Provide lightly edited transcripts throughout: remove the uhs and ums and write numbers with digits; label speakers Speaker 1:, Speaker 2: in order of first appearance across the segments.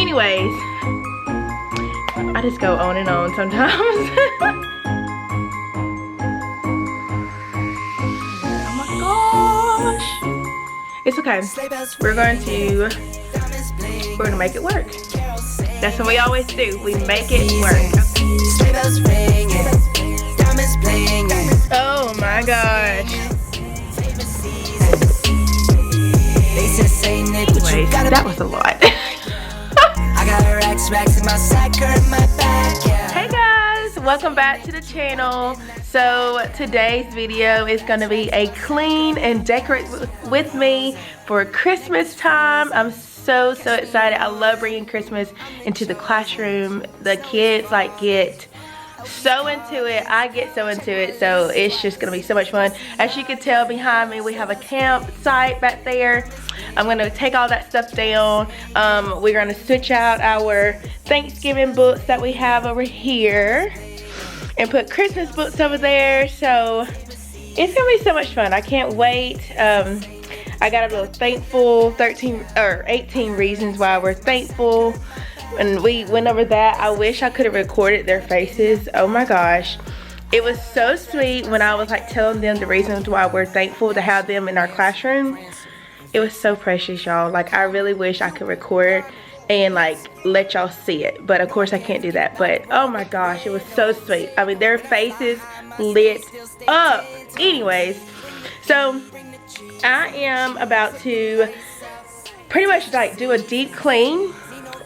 Speaker 1: anyways, I just go on and on sometimes. Oh my gosh. It's okay. We're gonna make it work. That's what we always do. We make it work. Oh my gosh. Anyways, that was a lot. Hey guys, welcome back to the channel. So today's video is going to be a clean and decorate with me for Christmas time. I'm so excited. I love bringing Christmas into the classroom. The kids like get so into it. I get so into it, so it's just gonna be so much fun. As you can tell behind me, we have a campsite back there. I'm gonna take all that stuff down. We're gonna switch out our Thanksgiving books that we have over here and put Christmas books over there. So it's gonna be so much fun. I can't wait. I got a little thankful 18 reasons why we're thankful. And we went over that. I wish I could have recorded their faces. Oh my gosh. It was so sweet when I was like telling them the reasons why we're thankful to have them in our classroom. It was so precious, y'all. Like, I really wish I could record and like let y'all see it. But of course I can't do that. But oh my gosh, it was so sweet. I mean, their faces lit up. Anyways, so I am about to pretty much like do a deep clean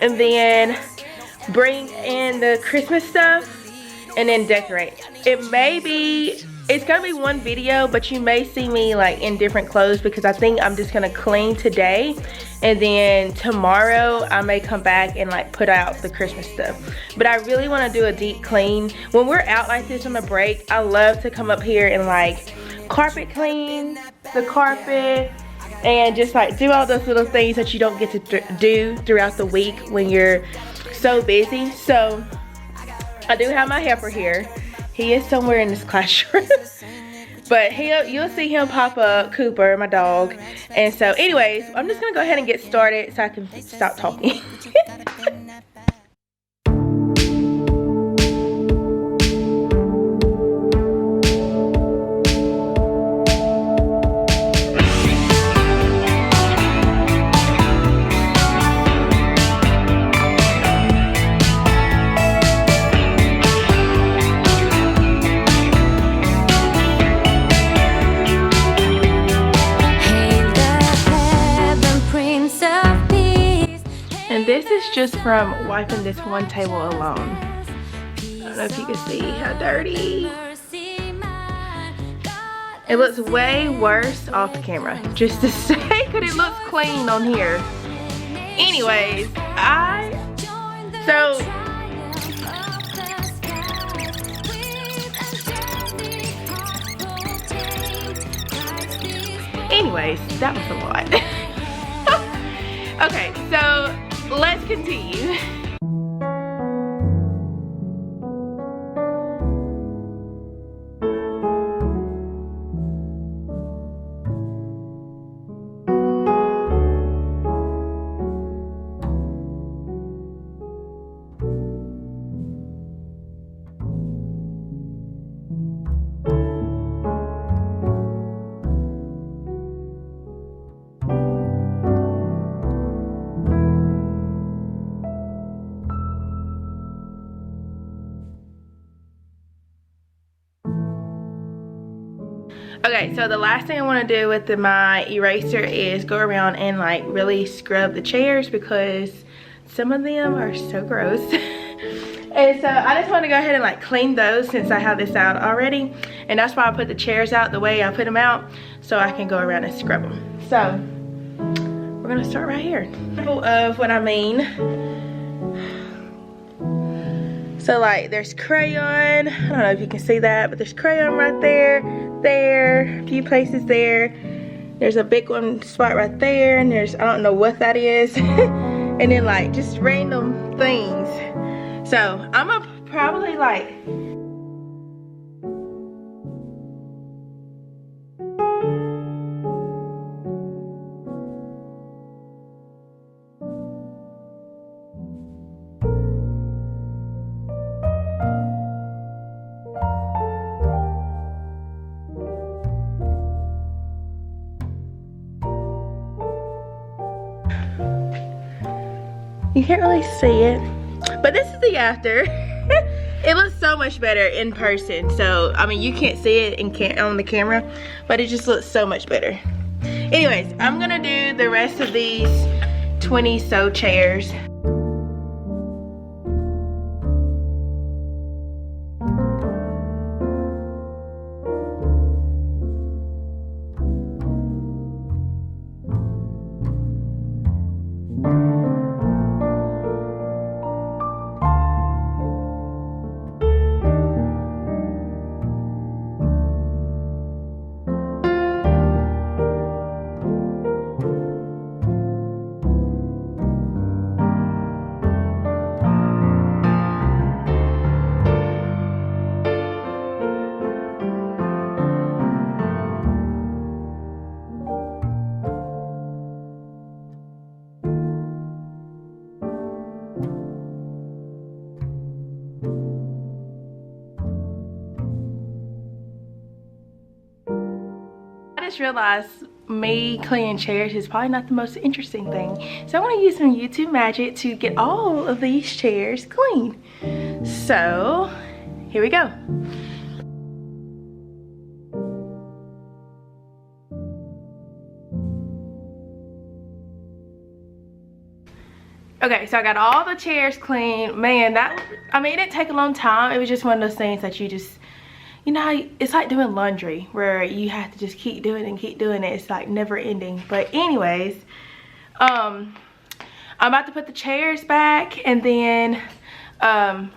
Speaker 1: and then bring in the Christmas stuff and then decorate. It's gonna be one video, but you may see me like in different clothes because I think I'm just gonna clean today and then tomorrow I may come back and like put out the Christmas stuff. But I really want to do a deep clean. When we're out like this on a break, I love to come up here and like carpet clean the carpet and just like do all those little things that you don't get to do throughout the week when you're so busy. So I do have my helper here. He is somewhere in this classroom. But you'll see him pop up, Cooper, my dog. And so anyways, I'm just gonna go ahead and get started so I can stop talking. This is just from wiping this one table alone. I don't know if you can see how dirty. It looks way worse off camera, just to say, because it looks clean on here. Anyways, anyways, that was a lot. Okay, so let's continue. Okay, so the last thing I want to do with my eraser is go around and like really scrub the chairs because some of them are so gross. And so I just want to go ahead and like clean those since I have this out already. And that's why I put the chairs out the way I put them out, so I can go around and scrub them. So we're gonna start right here. Of what I mean. So like there's crayon, I don't know if you can see that, but there's crayon right there, a few places there. There's a big one spot right there, and there's, I don't know what that is. And then like just random things. So I'm gonna probably like You can't really see it, but this is the after. It looks so much better in person. So, I mean, you can't see it on the camera, but it just looks so much better. Anyways, I'm gonna do the rest of these 20 so chairs. I just realized me cleaning chairs is probably not the most interesting thing. So I want to use some YouTube magic to get all of these chairs clean. So here we go. Okay, so I got all the chairs clean. Man, I mean, it didn't take a long time. It was just one of those things that you just, you know, it's like doing laundry where you have to just keep doing it and keep doing it. It's like never ending. But anyways, I'm about to put the chairs back and then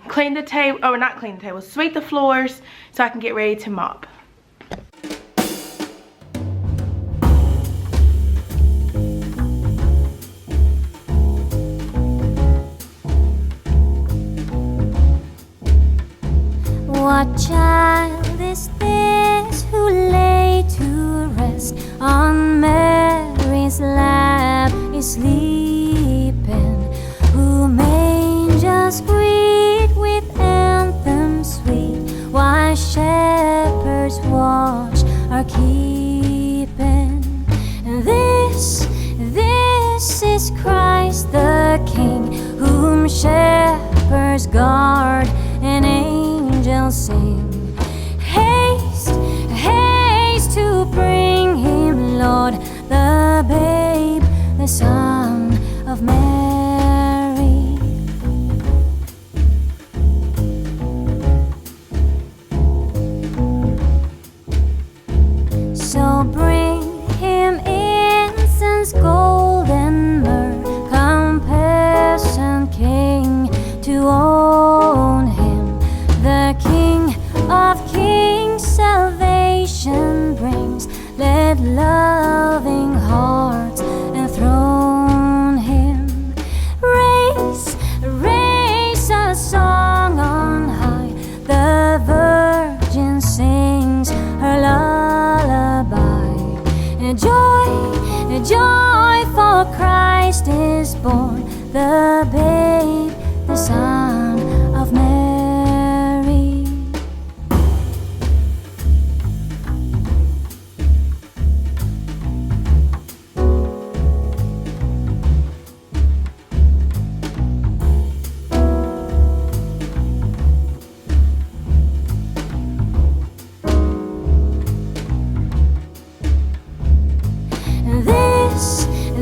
Speaker 1: clean the table, or not clean the table, sweep the floors so I can get ready to mop.
Speaker 2: What child is this who lay to rest on Mary's lap is sleeping, whom angels greet with anthems sweet, while shepherds watch are keeping? And this is Christ the King, whom shepherds guard and angels sing. Haste, haste to bring him, Lord, the babe, the Son of Mary. So bring him incense, gold and myrrh, compassion, King, to own him. The King of Kings salvation brings. Let loving hearts enthrone him. Raise a song on high. The Virgin sings her lullaby. Joy, for Christ is born, the babe, the Son of Mary.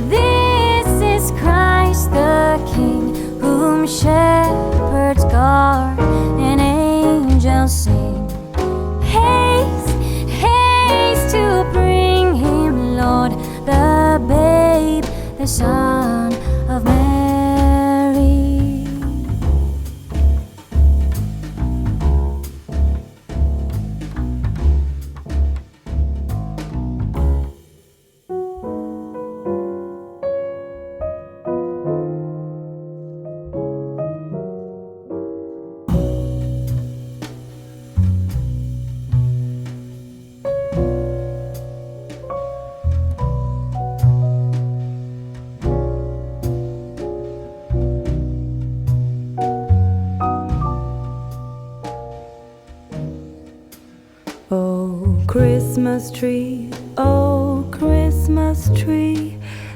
Speaker 2: This is Christ the King, whom shepherds guard and angels sing. Haste, haste to bring him, Lord, the babe, the Son of Mary.
Speaker 3: Oh, Christmas tree,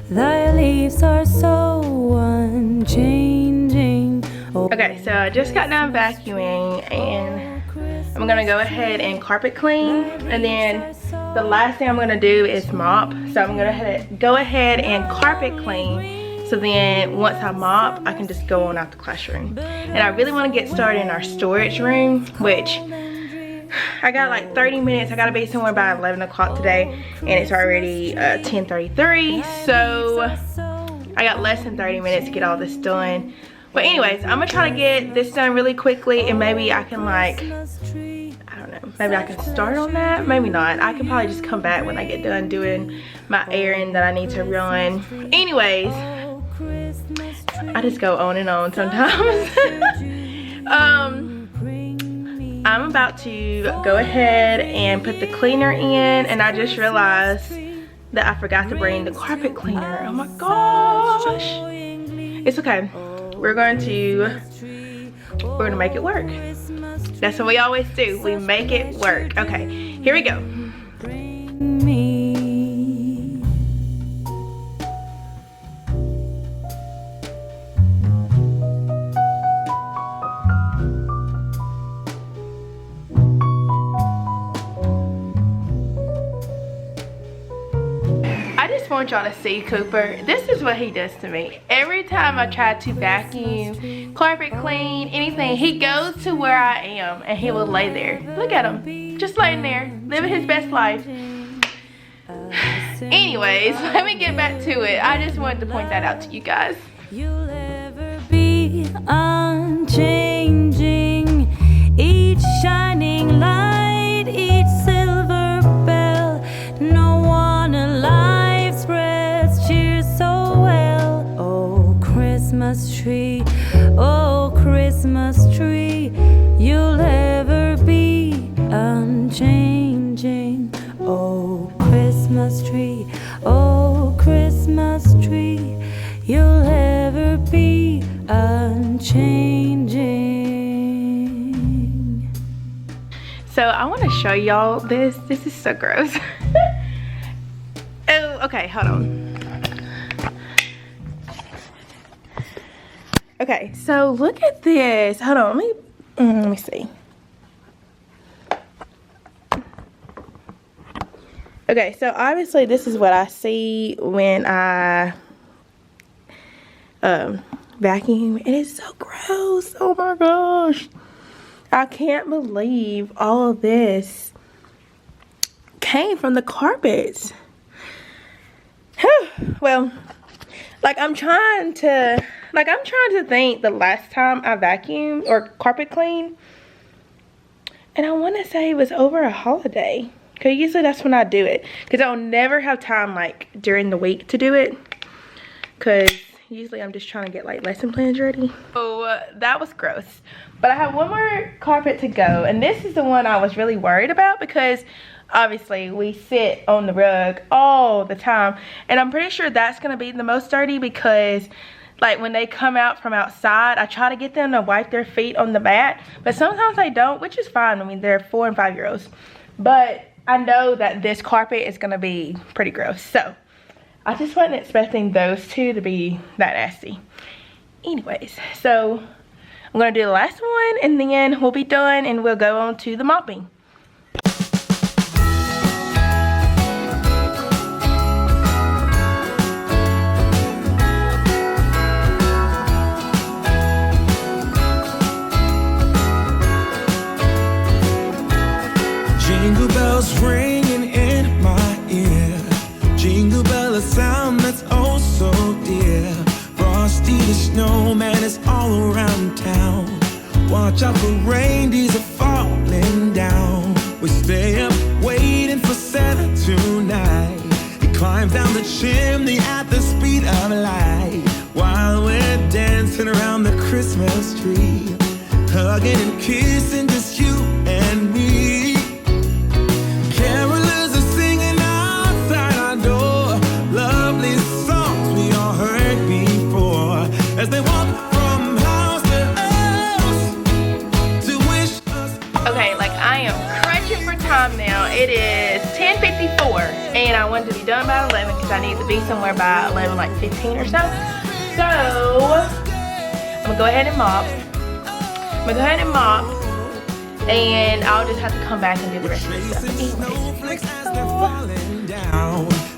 Speaker 2: Thy leaves are so unchanging.
Speaker 1: Okay, so I just got done vacuuming and I'm gonna go ahead and carpet clean, and then the last thing I'm gonna do is mop. So I'm gonna go ahead and carpet clean, so then once I mop I can just go on out the classroom. And I really want to get started in our storage room, which I got like 30 minutes. I gotta be somewhere by 11 o'clock today, and it's already 10:33, so I got less than 30 minutes to get all this done. But anyways, I'm gonna try to get this done really quickly, and maybe I can, like, I don't know, maybe I can start on that, maybe not. I can probably just come back when I get done doing my errand that I need to run. Anyways, I just go on and on sometimes. I'm about to go ahead and put the cleaner in, and I just realized that I forgot to bring the carpet cleaner. Oh my gosh. It's okay. We're gonna make it work. That's what we always do. We make it work. Okay, here we go. I just want y'all to see Cooper. This is what he does to me. Every time I try to vacuum, carpet clean, anything, he goes to where I am and he will lay there. Look at him, just laying there, living his best life. Anyways, let me get back to it. I just wanted to point that out to you guys.
Speaker 2: You'll ever be unchanging, each shining light, each silver bell, no one alive spreads cheer so well. Oh Christmas tree, you'll ever be unchanging. Oh Christmas tree, you'll ever be unchanging.
Speaker 1: So I want to show y'all this. This is so gross. Oh, okay, hold on. Okay, so look at this. Hold on, let me see. Okay, so obviously this is what I see when I vacuum. It is so gross. Oh my gosh. I can't believe all of this came from the carpets. Well, I'm trying to think the last time I vacuumed or carpet cleaned, and I want to say it was over a holiday. Because usually that's when I do it. Because I'll never have time, like, during the week to do it. Because usually I'm just trying to get, like, lesson plans ready. Oh, that was gross. But I have one more carpet to go. And this is the one I was really worried about. Because, obviously, we sit on the rug all the time. And I'm pretty sure that's going to be the most dirty. Because, like, when they come out from outside, I try to get them to wipe their feet on the mat. But sometimes they don't, which is fine. I mean, they're 4- and 5-year-olds. But I know that this carpet is going to be pretty gross. So, I just wasn't expecting those two to be that nasty. Anyways, so I'm going to do the last one and then we'll be done and we'll go on to the mopping.
Speaker 3: Jingle bells ringing in my ear. Jingle bell, a sound that's oh so dear. Frosty the snowman is all around town. Watch out for reindeers are falling down. We stay up waiting for Santa tonight. He climbs down the chimney at the speed of light. While we're dancing around the Christmas tree, hugging and kissing just you and me. Carolers are singing outside our door, lovely songs we all heard before, as they walk from house to house to wish us.
Speaker 1: Okay, like I am crunching for time now. It is 10:54 and I wanted to be done by 11 because because I need to be somewhere by 11, like 15 or so. So I'm gonna go ahead and mop. And I'll just have to come back and do the rest of the stuff. Anyways,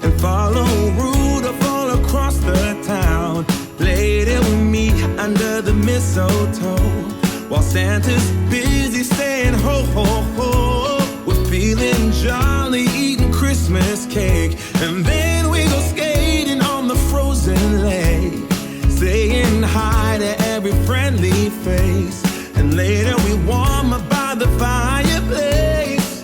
Speaker 3: and follow Rudolph all across the town. Later we meet under the mistletoe, while Santa's busy saying ho ho ho. We're feeling jolly, eating Christmas cake, and then we go skating on the frozen lake, saying hi to every friendly face. And later we warm up by the fireplace.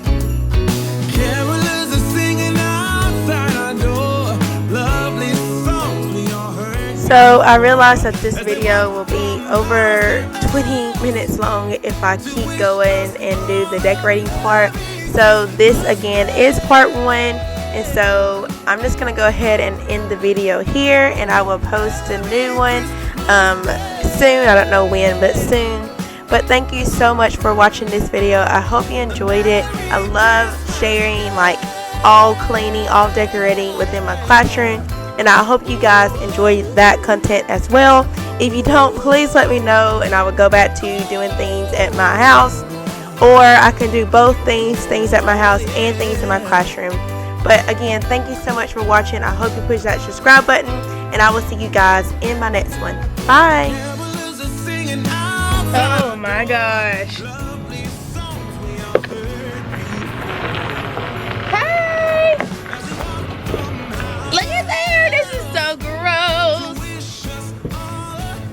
Speaker 3: Carolers are singing outside our door, lovely songs we all heard.
Speaker 1: so I realized that this video will be over 20 minutes long if I keep going and do the decorating part. So this again is part 1, and so I'm just gonna go ahead and end the video here, and I will post a new one soon. I don't know when, but soon. But thank you so much for watching this video. I hope you enjoyed it. I love sharing like all cleaning, all decorating within my classroom, and I hope you guys enjoy that content as well. If you don't, please let me know, and I will go back to doing things at my house, or I can do both things at my house and things in my classroom. But again, thank you so much for watching. I hope you push that subscribe button, and I will see you guys in my next one. Bye. Oh my gosh. Hey! Look at there. This is so gross.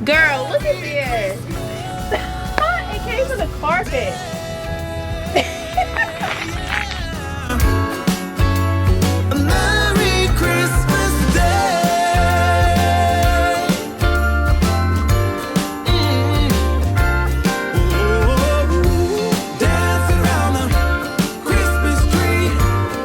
Speaker 1: Girl, look at this. It came from the carpet.